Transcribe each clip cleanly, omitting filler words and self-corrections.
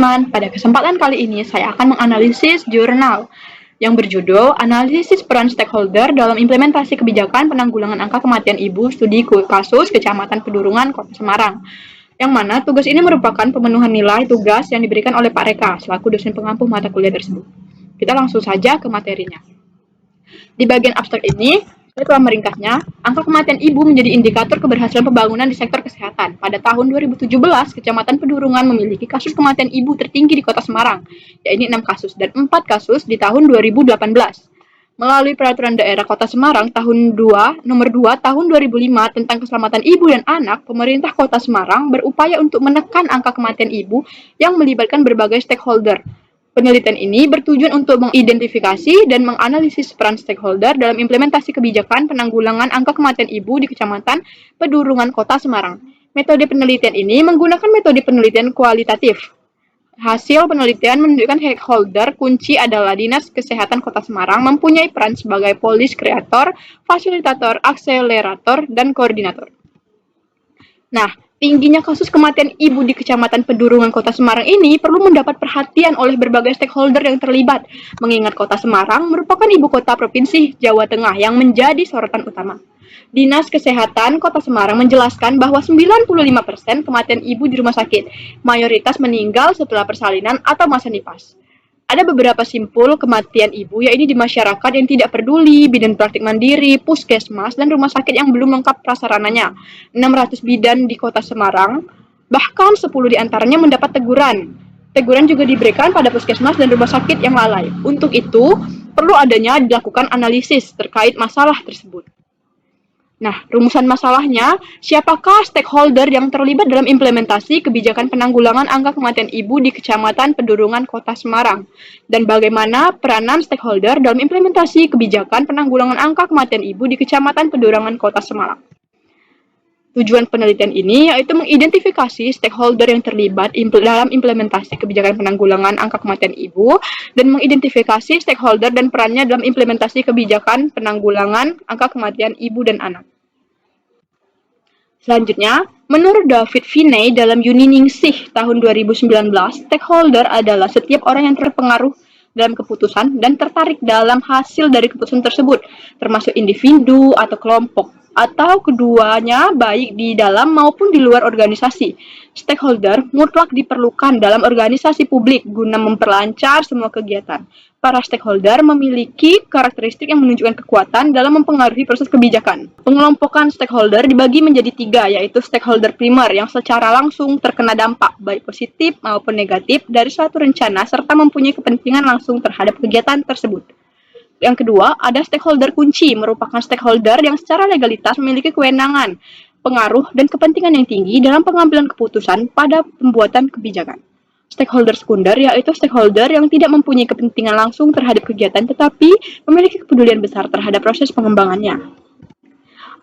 teman-teman, pada kesempatan kali ini saya akan menganalisis jurnal yang berjudul Analisis Peran Stakeholder dalam Implementasi Kebijakan Penanggulangan Angka Kematian Ibu Studi Kasus Kecamatan Pedurungan, Kota Semarang. Yang mana tugas ini merupakan pemenuhan nilai tugas yang diberikan oleh Pak Reka selaku dosen pengampu mata kuliah tersebut. Kita langsung saja ke materinya. Di bagian abstrak ini, saya telah meringkasnya, angka kematian ibu menjadi indikator keberhasilan pembangunan di sektor kesehatan. Pada tahun 2017, Kecamatan Pedurungan memiliki kasus kematian ibu tertinggi di Kota Semarang, yaitu 6 kasus, dan 4 kasus di tahun 2018. Melalui Peraturan Daerah Kota Semarang Nomor 2 Tahun 2005 tentang keselamatan ibu dan anak, pemerintah Kota Semarang berupaya untuk menekan angka kematian ibu yang melibatkan berbagai stakeholder. Penelitian ini bertujuan untuk mengidentifikasi dan menganalisis peran stakeholder dalam implementasi kebijakan penanggulangan angka kematian ibu di Kecamatan Pedurungan, Kota Semarang. Metode penelitian ini menggunakan metode penelitian kualitatif. Hasil penelitian menunjukkan stakeholder kunci adalah Dinas Kesehatan Kota Semarang mempunyai peran sebagai polis kreator, fasilitator, akselerator, dan koordinator. Nah, tingginya kasus kematian ibu di Kecamatan Pedurungan Kota Semarang ini perlu mendapat perhatian oleh berbagai stakeholder yang terlibat, mengingat Kota Semarang merupakan ibu kota Provinsi Jawa Tengah yang menjadi sorotan utama. Dinas Kesehatan Kota Semarang menjelaskan bahwa 95% kematian ibu di rumah sakit, mayoritas meninggal setelah persalinan atau masa nifas. Ada beberapa simpul kematian ibu, yaitu di masyarakat yang tidak peduli, bidan praktik mandiri, puskesmas, dan rumah sakit yang belum lengkap prasarananya. 600 bidan di Kota Semarang, bahkan 10 diantaranya mendapat teguran. Teguran juga diberikan pada puskesmas dan rumah sakit yang lalai. Untuk itu, perlu adanya dilakukan analisis terkait masalah tersebut. Nah, rumusan masalahnya, siapakah stakeholder yang terlibat dalam implementasi kebijakan penanggulangan angka kematian ibu di Kecamatan Pedurungan, Kota Semarang? Dan bagaimana peranan stakeholder dalam implementasi kebijakan penanggulangan angka kematian ibu di Kecamatan Pedurungan, Kota Semarang? Tujuan penelitian ini yaitu mengidentifikasi stakeholder yang terlibat dalam implementasi kebijakan penanggulangan angka kematian ibu dan mengidentifikasi stakeholder dan perannya dalam implementasi kebijakan penanggulangan angka kematian ibu dan anak. Selanjutnya, menurut David Finney dalam Uniningsih tahun 2019, stakeholder adalah setiap orang yang terpengaruh dalam keputusan dan tertarik dalam hasil dari keputusan tersebut, termasuk individu atau kelompok, atau keduanya baik di dalam maupun di luar organisasi. Stakeholder mutlak diperlukan dalam organisasi publik guna memperlancar semua kegiatan. Para stakeholder memiliki karakteristik yang menunjukkan kekuatan dalam mempengaruhi proses kebijakan. Pengelompokan stakeholder dibagi menjadi 3, yaitu stakeholder primer yang secara langsung terkena dampak, baik positif maupun negatif, dari suatu rencana serta mempunyai kepentingan langsung terhadap kegiatan tersebut. Yang kedua, ada stakeholder kunci, merupakan stakeholder yang secara legalitas memiliki kewenangan, pengaruh, dan kepentingan yang tinggi dalam pengambilan keputusan pada pembuatan kebijakan. Stakeholder sekunder yaitu stakeholder yang tidak mempunyai kepentingan langsung terhadap kegiatan tetapi memiliki kepedulian besar terhadap proses pengembangannya.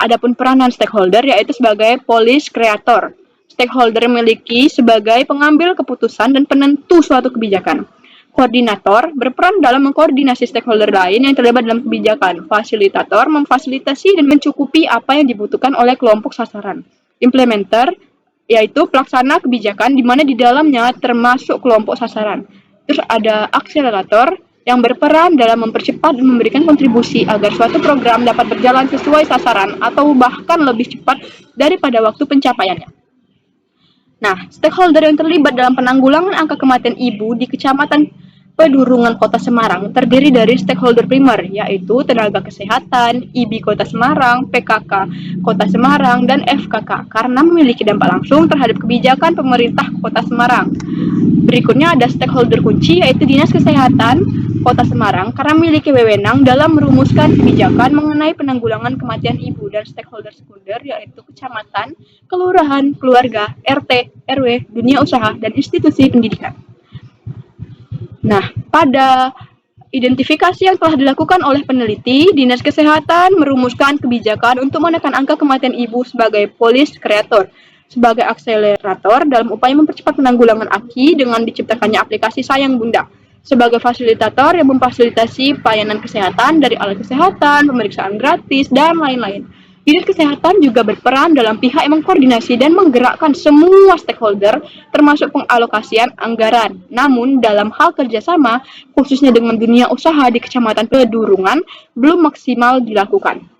Adapun peranan stakeholder yaitu sebagai polis kreator. Stakeholder memiliki sebagai pengambil keputusan dan penentu suatu kebijakan. Koordinator berperan dalam mengkoordinasi stakeholder lain yang terlibat dalam kebijakan. Fasilitator memfasilitasi dan mencukupi apa yang dibutuhkan oleh kelompok sasaran. Implementer yaitu pelaksana kebijakan di mana di dalamnya termasuk kelompok sasaran. Terus ada akselerator yang berperan dalam mempercepat dan memberikan kontribusi agar suatu program dapat berjalan sesuai sasaran atau bahkan lebih cepat daripada waktu pencapaiannya. Nah, stakeholder yang terlibat dalam penanggulangan angka kematian ibu di Kecamatan Pedurungan Kota Semarang terdiri dari stakeholder primer, yaitu tenaga kesehatan, IBI Kota Semarang, PKK Kota Semarang, dan FKK, karena memiliki dampak langsung terhadap kebijakan pemerintah Kota Semarang. Berikutnya ada stakeholder kunci, yaitu Dinas Kesehatan Kota Semarang, karena memiliki wewenang dalam merumuskan kebijakan mengenai penanggulangan kematian ibu, dan stakeholder sekunder, yaitu kecamatan, kelurahan, keluarga, RT, RW, dunia usaha, dan institusi pendidikan. Nah, pada identifikasi yang telah dilakukan oleh peneliti, Dinas Kesehatan merumuskan kebijakan untuk menekan angka kematian ibu sebagai polis kreator, sebagai akselerator dalam upaya mempercepat penanggulangan AKI dengan diciptakannya aplikasi Sayang Bunda, sebagai fasilitator yang memfasilitasi pelayanan kesehatan dari alat kesehatan, pemeriksaan gratis, dan lain-lain. Dinas Kesehatan juga berperan dalam pihak yang mengkoordinasi dan menggerakkan semua stakeholder, termasuk pengalokasian anggaran. Namun, dalam hal kerjasama, khususnya dengan dunia usaha di Kecamatan Pedurungan, belum maksimal dilakukan.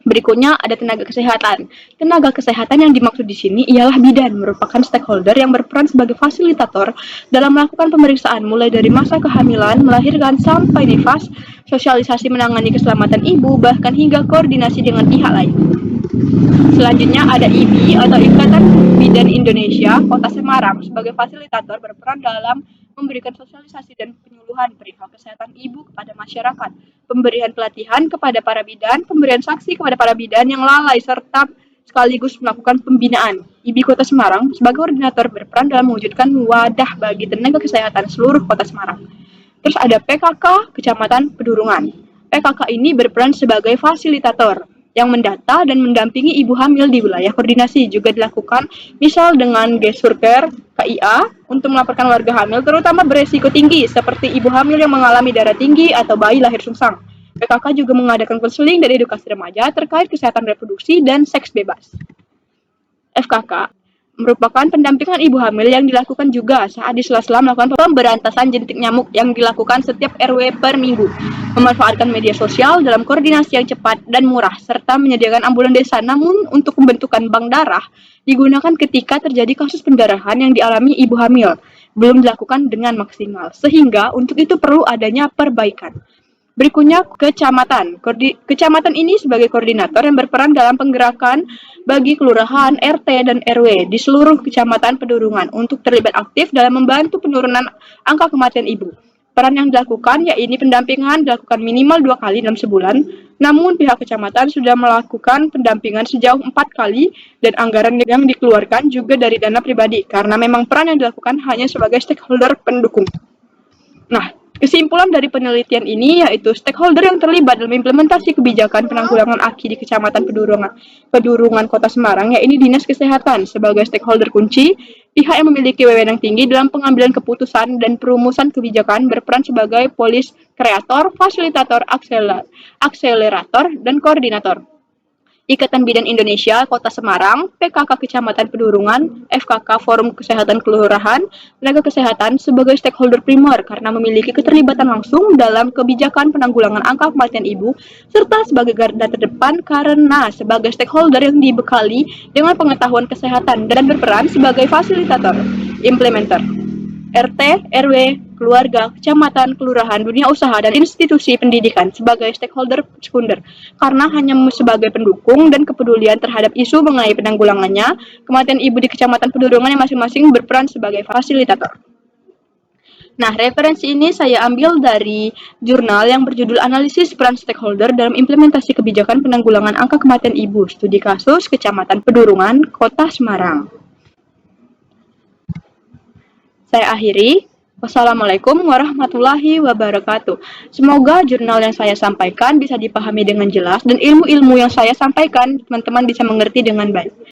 Berikutnya ada tenaga kesehatan. Tenaga kesehatan yang dimaksud di sini ialah bidan, merupakan stakeholder yang berperan sebagai fasilitator dalam melakukan pemeriksaan mulai dari masa kehamilan, melahirkan sampai nifas, sosialisasi menangani keselamatan ibu, bahkan hingga koordinasi dengan pihak lain. Selanjutnya ada IBI atau Ikatan Bidan Indonesia Kota Semarang sebagai fasilitator berperan dalam memberikan sosialisasi dan penyuluhan perihal kesehatan ibu kepada masyarakat, pemberian pelatihan kepada para bidan, pemberian saksi kepada para bidan yang lalai serta sekaligus melakukan pembinaan. IBI Kota Semarang sebagai koordinator berperan dalam mewujudkan wadah bagi tenaga kesehatan seluruh Kota Semarang. Terus ada PKK Kecamatan Pedurungan. PKK ini berperan sebagai fasilitator yang mendata dan mendampingi ibu hamil di wilayah koordinasi. Juga dilakukan misal dengan Gesurker KIA untuk melaporkan warga hamil terutama beresiko tinggi seperti ibu hamil yang mengalami darah tinggi atau bayi lahir sungsang. PKK juga mengadakan konseling dan edukasi remaja terkait kesehatan reproduksi dan seks bebas. FKK merupakan pendampingan ibu hamil yang dilakukan juga saat di sela-sela melakukan pemberantasan jentik nyamuk yang dilakukan setiap RW per minggu, memanfaatkan media sosial dalam koordinasi yang cepat dan murah, serta menyediakan ambulan desa. Namun untuk pembentukan bank darah digunakan ketika terjadi kasus pendarahan yang dialami ibu hamil, belum dilakukan dengan maksimal, sehingga untuk itu perlu adanya perbaikan. Berikutnya, kecamatan. Kecamatan ini sebagai koordinator yang berperan dalam penggerakan bagi kelurahan, RT, dan RW di seluruh kecamatan Pedurungan untuk terlibat aktif dalam membantu penurunan angka kematian ibu. Peran yang dilakukan yaitu pendampingan dilakukan minimal 2 kali dalam sebulan, namun pihak kecamatan sudah melakukan pendampingan sejauh 4 kali dan anggaran yang dikeluarkan juga dari dana pribadi karena memang peran yang dilakukan hanya sebagai stakeholder pendukung. Nah, kesimpulan dari penelitian ini yaitu stakeholder yang terlibat dalam implementasi kebijakan penanggulangan AKI di Kecamatan Pedurungan Kota Semarang yaitu Dinas Kesehatan sebagai stakeholder kunci, pihak yang memiliki wewenang tinggi dalam pengambilan keputusan dan perumusan kebijakan berperan sebagai polis kreator, fasilitator, akselerator, dan koordinator. Ikatan Bidan Indonesia Kota Semarang, PKK Kecamatan Pedurungan, FKK Forum Kesehatan Kelurahan, tenaga kesehatan sebagai stakeholder primer karena memiliki keterlibatan langsung dalam kebijakan penanggulangan angka kematian ibu, serta sebagai garda terdepan karena sebagai stakeholder yang dibekali dengan pengetahuan kesehatan dan berperan sebagai fasilitator, implementer. RT, RW, keluarga, kecamatan, kelurahan, dunia usaha, dan institusi pendidikan sebagai stakeholder sekunder karena hanya sebagai pendukung dan kepedulian terhadap isu mengenai penanggulangannya, kematian ibu di Kecamatan Pedurungan yang masing-masing berperan sebagai fasilitator. Nah, referensi ini saya ambil dari jurnal yang berjudul Analisis Peran Stakeholder dalam Implementasi Kebijakan Penanggulangan Angka Kematian Ibu, Studi Kasus Kecamatan Pedurungan, Kota Semarang. Saya akhiri. Wassalamualaikum warahmatullahi wabarakatuh. Semoga jurnal yang saya sampaikan bisa dipahami dengan jelas dan ilmu-ilmu yang saya sampaikan teman-teman bisa mengerti dengan baik.